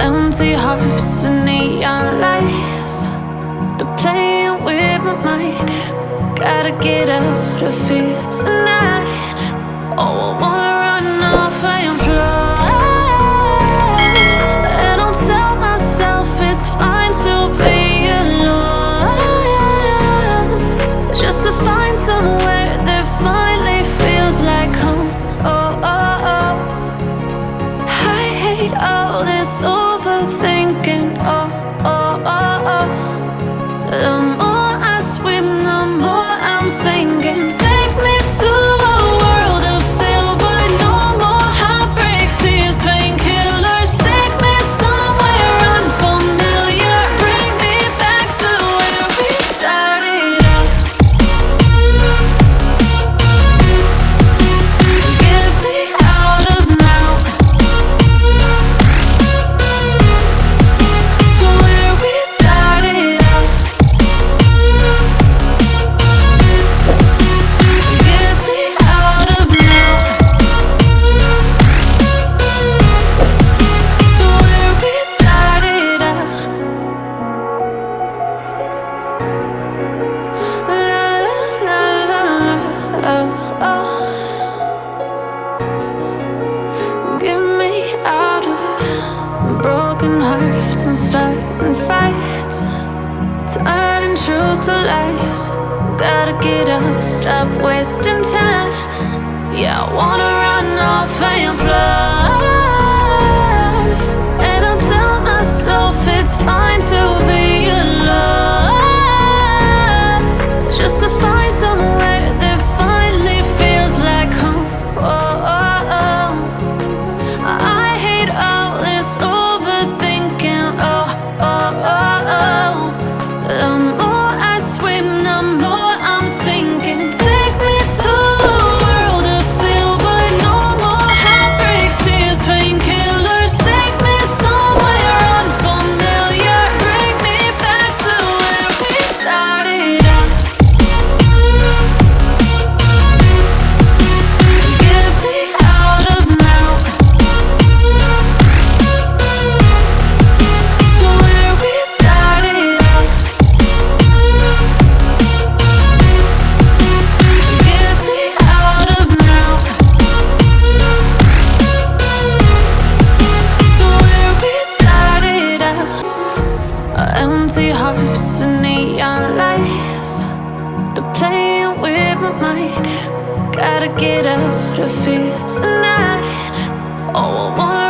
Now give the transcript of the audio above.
Empty hearts and neon lights, they're playing with my mind. Gotta get out of here tonight. Oh, I wanna run off and fly, and I'll tell myself it's fine to be alone, just to find somewhere that finally feels like home. Oh, oh, oh. I hate all this overthinking. Oh, oh, oh, oh. The more I swim, the more I'm sinking. Take me to a world of silver. No more heartbreaks, tears, painkillers. Take me somewhere unfamiliar. Bring me back to where we started out. Get me out of now, to where we started out. Get me out of now, to where we started out. La la la la la, oh, oh. Get me out of broken hearts and starting fights, turning truth to lies. Gotta get up, stop wasting time. Yeah, I wanna run off and fly, and I'll tell myself it's fine to be alone, just to find somewhere that finally feels like home. Oh, oh, oh. I hate all this overthinking. Oh, oh, oh, oh. The more I swim, the more I'm sinking. Take me to a world of silver. No more heartbreaks, tears, painkillers. Take me somewhere unfamiliar. Bring me back to where we started out. Get me out of now, to where we started out. Get me out of now, to where we started out. Empty hearts and neon lights, they're playing with my mind. Gotta get out of here tonight. Oh, I wanna